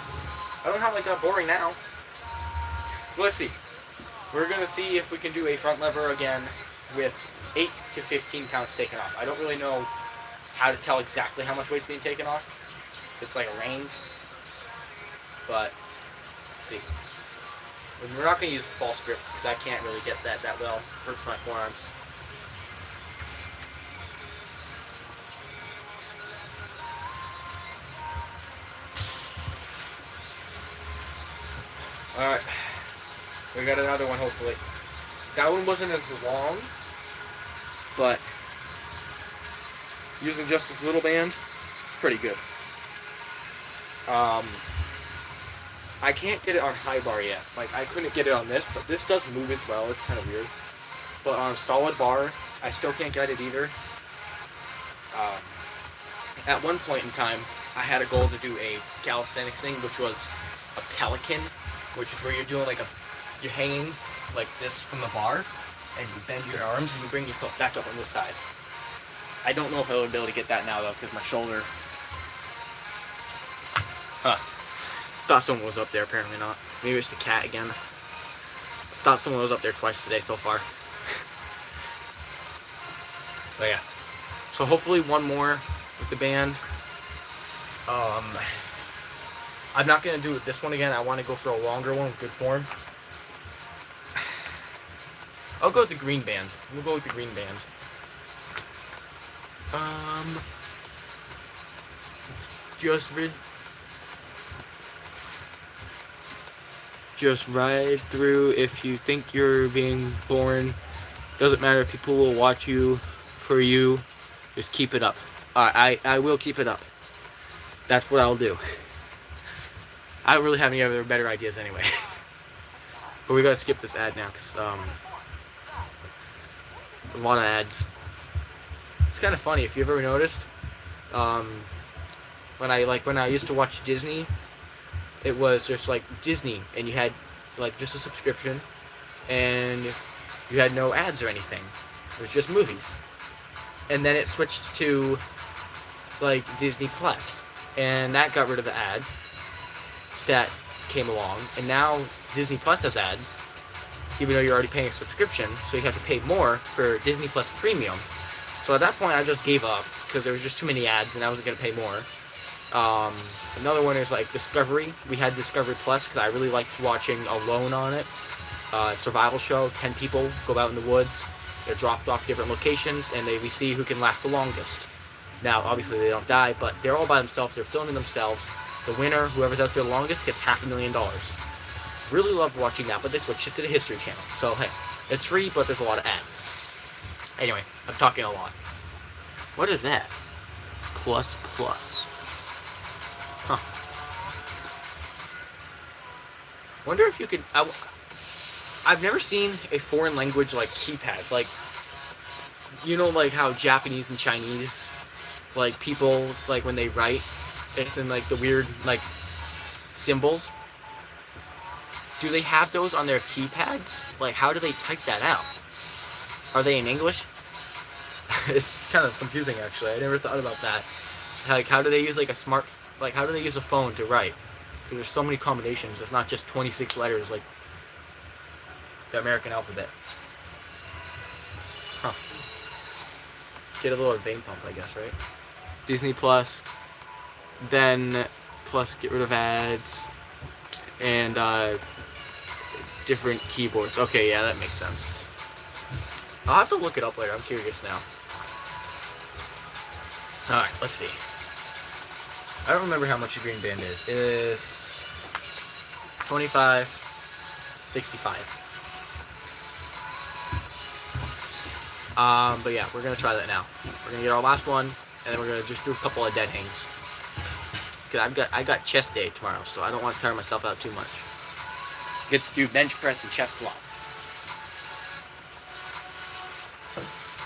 S1: I don't know how I got boring now. But let's see. We're going to see if we can do a front lever again with 8 to 15 pounds taken off. I don't really know how to tell exactly how much weight's being taken off. It's like a range. But, let's see. We're not going to use false grip because I can't really get that well. It hurts my forearms. Alright. We got another one, hopefully. That one wasn't as long, but using just this little band, it's pretty good. I can't get it on high bar yet. Like, I couldn't get it on this, but this does move as well. It's kind of weird. But on a solid bar, I still can't get it either. At one point in time, I had a goal to do a calisthenics thing, which was a pelican, which is where you're doing like you're hanging like this from the bar, and you bend your arms and you bring yourself back up on this side. I don't know if I would be able to get that now though, because my shoulder. Thought someone was up there, apparently not. Maybe it's the cat again. Thought someone was up there twice today so far. But yeah. So hopefully one more with the band. I'm not going to do this one again. I want to go for a longer one with good form. I'll go with the green band. We'll go with the green band. Just ride through if you think you're being boring. Doesn't matter. People will watch you for you. Just keep it up. I will keep it up. That's what I'll do. I don't really have any other better ideas anyway. But we gotta skip this ad now because a lot of ads. It's kind of funny if you've ever noticed. When I used to watch Disney, it was just like Disney, and you had like just a subscription, and you had no ads or anything. It was just movies. And then it switched to like Disney Plus, and that got rid of the ads that came along, and now Disney Plus has ads, even though you're already paying a subscription, so you have to pay more for Disney Plus Premium. So at that point, I just gave up because there was just too many ads, and I wasn't gonna pay more. Another one is like Discovery. We had Discovery Plus because I really liked watching Alone on it. Survival show. 10 people go out in the woods. They're dropped off different locations, and we see who can last the longest. Now, obviously, they don't die, but they're all by themselves. They're filming themselves. The winner, whoever's out there the longest, gets $500,000. Really loved watching that, but they switched it to the History Channel. So, hey, it's free, but there's a lot of ads. Anyway, I'm talking a lot. What is that? Plus. Huh. Wonder if you could... I've never seen a foreign language, like, keypad. Like, you know, like, how Japanese and Chinese, like, people, like, when they write, it's in, like, the weird, like, symbols. Do they have those on their keypads? Like, how do they type that out? Are they in English? It's kind of confusing, actually. I never thought about that. Like, how do they use, like, how do they use a phone to write? Because there's so many combinations. It's not just 26 letters, like the American alphabet. Huh. Get a little vein pump, I guess, right? Disney Plus, then plus get rid of ads, and different keyboards. Okay, yeah, that makes sense. I'll have to look it up later. I'm curious now. Alright, let's see. I don't remember how much a green band is. It is 25, 65. But yeah, we're gonna try that now. We're gonna get our last one, and then we're gonna just do a couple of dead hangs. Cause I got chest day tomorrow, so I don't want to tire myself out too much. Get to do bench press and chest flies.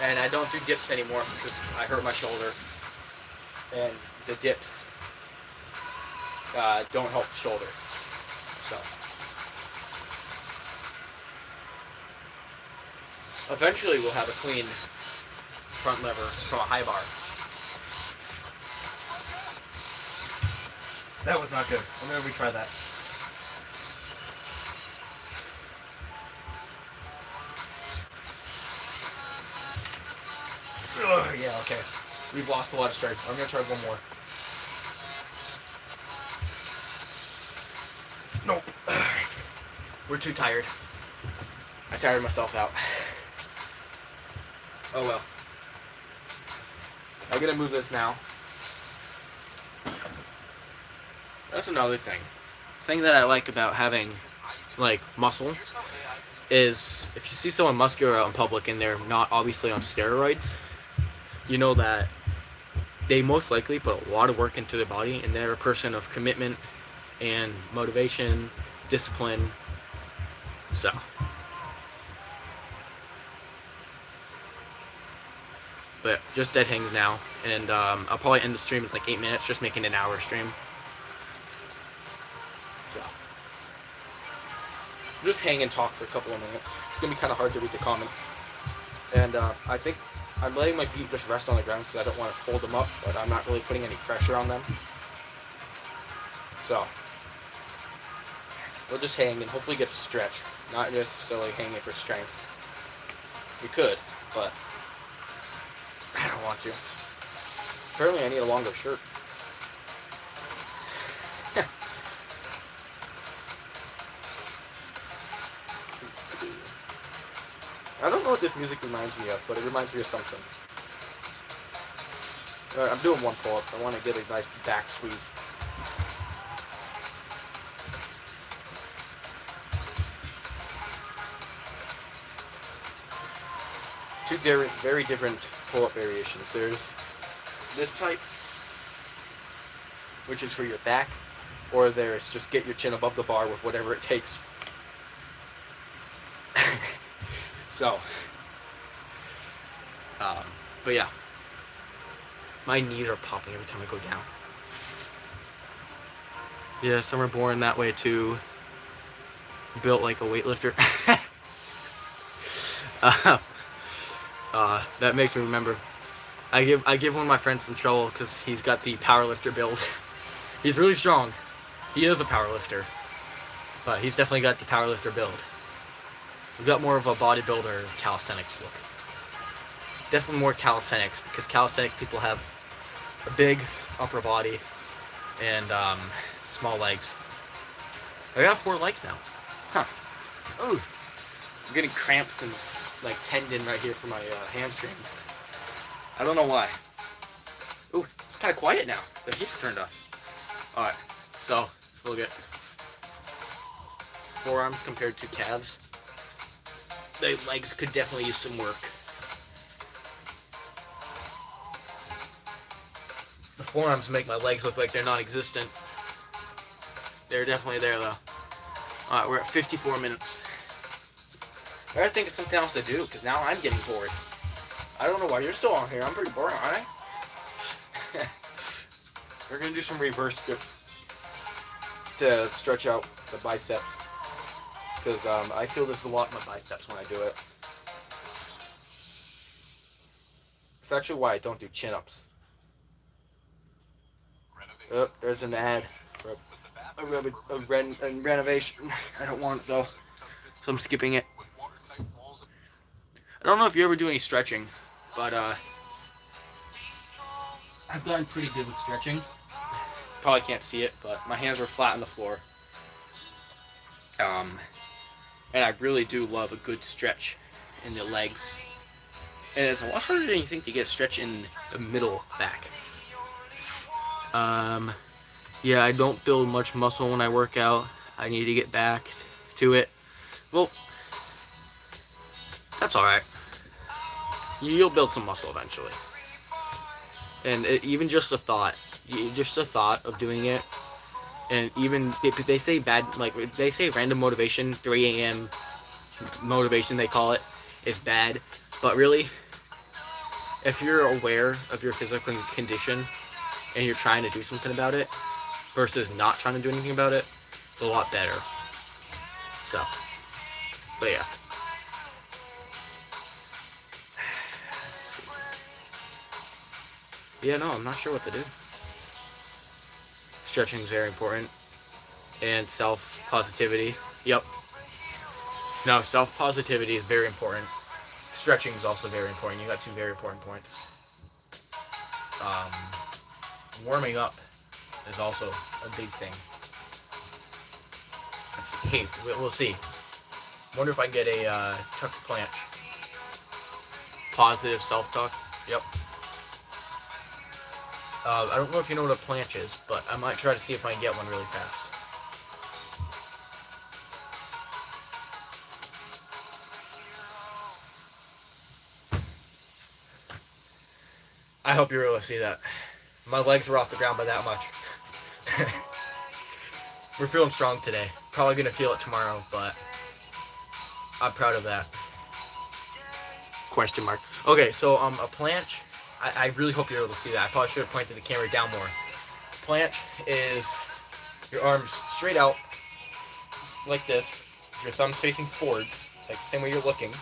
S1: And I don't do dips anymore because I hurt my shoulder, and the dips don't help the shoulder. So eventually we'll have a clean front lever from a high bar.
S3: That was not good. I'm gonna retry that. Ugh, yeah, okay. We've lost a lot of strength. I'm gonna try one more. Nope.
S1: We're too tired. I tired myself out. Oh well. I'm gonna move this now. That's another thing. Thing that I like about having, like, muscle is if you see someone muscular out in public and they're not obviously on steroids, you know that they most likely put a lot of work into their body, and they're a person of commitment and motivation, discipline. So but just dead hangs now, and I'll probably end the stream in like 8 minutes, just making an hour stream. So just hang and talk for a couple of minutes. It's gonna be kind of hard to read the comments, and I think I'm letting my feet just rest on the ground because I don't want to hold them up, but I'm not really putting any pressure on them. So we'll just hang and hopefully get to stretch, not necessarily hanging for strength. We could, but I don't want to. Apparently I need a longer shirt. I don't know what this music reminds me of, but it reminds me of something. I'm doing one pull-up. I want to get a nice back squeeze. Two very different pull-up variations. There's this type, which is for your back, or there's just get your chin above the bar with whatever it takes. So, but yeah, my knees are popping every time I go down. Yeah, some are born that way too. Built like a weightlifter. That makes me remember. I give one of my friends some trouble because he's got the powerlifter build. He's really strong. He is a powerlifter, but he's definitely got the powerlifter build. We've got more of a bodybuilder calisthenics look. Definitely more calisthenics, because calisthenics people have a big upper body and small legs. I got 4 legs now. Huh. Ooh. I'm getting cramps in this like tendon right here for my hamstring. I don't know why. Ooh, it's kind of quiet now. The heat's turned off. Alright, so look at forearms compared to calves. The legs could definitely use some work. The forearms make my legs look like they're non-existent. They're definitely there though. Alright, we're at 54 minutes. I gotta think of something else to do, because now I'm getting bored. I don't know why you're still on here. I'm pretty bored, aren't I? We're gonna do some reverse grip to stretch out the biceps. Because I feel this a lot in my biceps when I do it. It's actually why I don't do chin-ups. Oh, there's an ad for a renovation. I don't want it though, so I'm skipping it. I don't know if you ever do any stretching, but I've gotten pretty good with stretching. Probably can't see it, but my hands are flat on the floor. And I really do love a good stretch in the legs. And it's a lot harder than you think to get a stretch in the middle back. Yeah, I don't build much muscle when I work out. I need to get back to it. Well, that's alright. You'll build some muscle eventually. And even just the thought of doing it, and even if they say they say random motivation, 3 a.m. motivation they call it, is bad. But really, if you're aware of your physical condition and you're trying to do something about it versus not trying to do anything about it, it's a lot better. So, but yeah. Let's see. Yeah, no, I'm not sure what to do. Stretching is very important. And self-positivity. Yep. No, self-positivity is very important. Stretching is also very important. You got two very important points. Warming up is also a big thing. Let's see. Hey, we'll see. Wonder if I can get a tuck planche. Positive self-talk. Yep. I don't know if you know what a planche is, but I might try to see if I can get one really fast. I hope you're able to see that. My legs were off the ground by that much. We're feeling strong today. Probably gonna feel it tomorrow, but I'm proud of that. Question mark. Okay, so a planche. I really hope you're able to see that. I probably should have pointed the camera down more. Planche is your arms straight out like this. With your thumbs facing forwards, like the same way you're looking,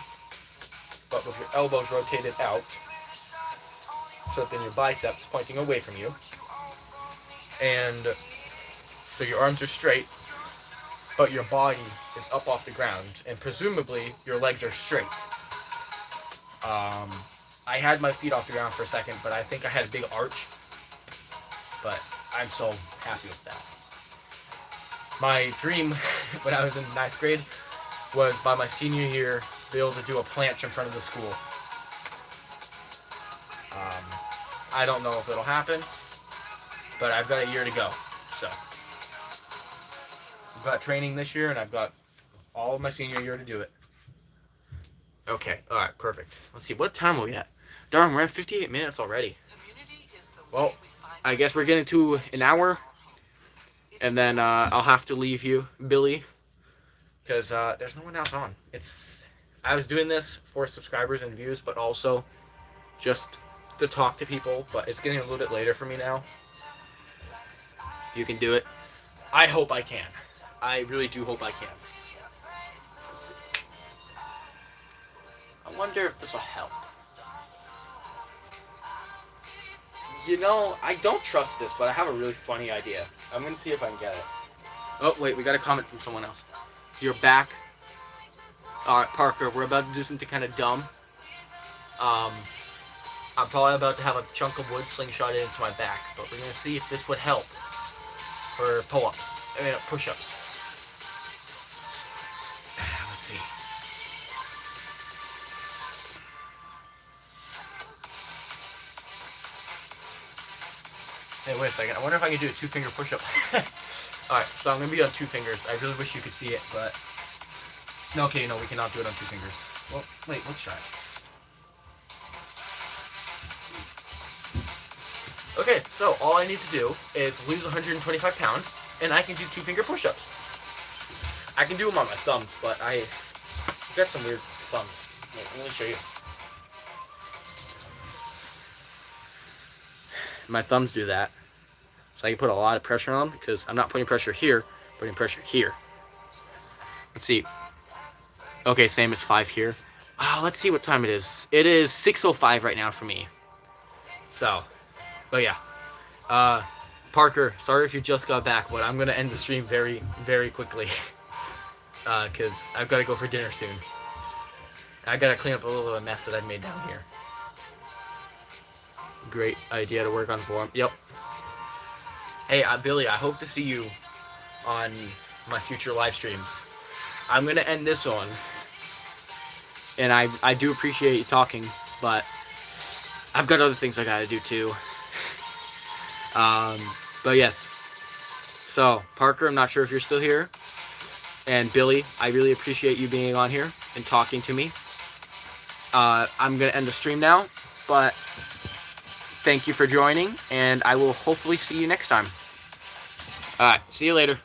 S1: but with your elbows rotated out. So then your biceps pointing away from you. And so your arms are straight, but your body is up off the ground, and presumably your legs are straight. I had my feet off the ground for a second, but I think I had a big arch. But I'm so happy with that. My dream when I was in 9th grade was by my senior year be able to do a planche in front of the school. I don't know if it'll happen, but I've got a year to go. So I've got training this year, and I've got all of my senior year to do it. Okay, alright, perfect. Let's see, what time are we at? Darn, we're at 58 minutes already. Well, I guess we're getting to an hour, and then I'll have to leave you, Billy, because there's no one else on. I was doing this for subscribers and views, but also just to talk to people, but it's getting a little bit later for me now. You can do it. I hope I can. I really do hope I can. Let's see. I wonder if this will help. You know, I don't trust this, but I have a really funny idea. I'm going to see if I can get it. Oh, wait, we got a comment from someone else. You're back. Alright, Parker, we're about to do something kind of dumb. I'm probably about to have a chunk of wood slingshot into my back, but we're going to see if this would help for pull-ups. Push-ups. Let's see. Hey, wait a second. I wonder if I can do a 2-finger push-up. Alright, so I'm going to be on 2 fingers. I really wish you could see it, but... No, okay, no, we cannot do it on 2 fingers. Well, wait, let's try it. Okay, so all I need to do is lose 125 pounds, and I can do 2-finger push-ups. I can do them on my thumbs, but I've got some weird thumbs. Wait, let me show you. My thumbs do that. So I can put a lot of pressure on them, because I'm not putting pressure here, I'm putting pressure here. Let's see. Okay, same as 5 here. Let's see what time it is. It is 6:05 right now for me. So... But yeah, Parker, sorry if you just got back, but I'm going to end the stream very, very quickly. Because I've got to go for dinner soon. I got to clean up a little of a mess that I've made down here. great idea to work on for him. Yep. Hey, Billy, I hope to see you on my future live streams. I'm gonna end this one, and I do appreciate you talking, but I've got other things I gotta do too. But yes. So Parker, I'm not sure if you're still here, and Billy, I really appreciate you being on here and talking to me. I'm gonna end the stream now, but thank you for joining, and I will hopefully see you next time. Alright, see you later.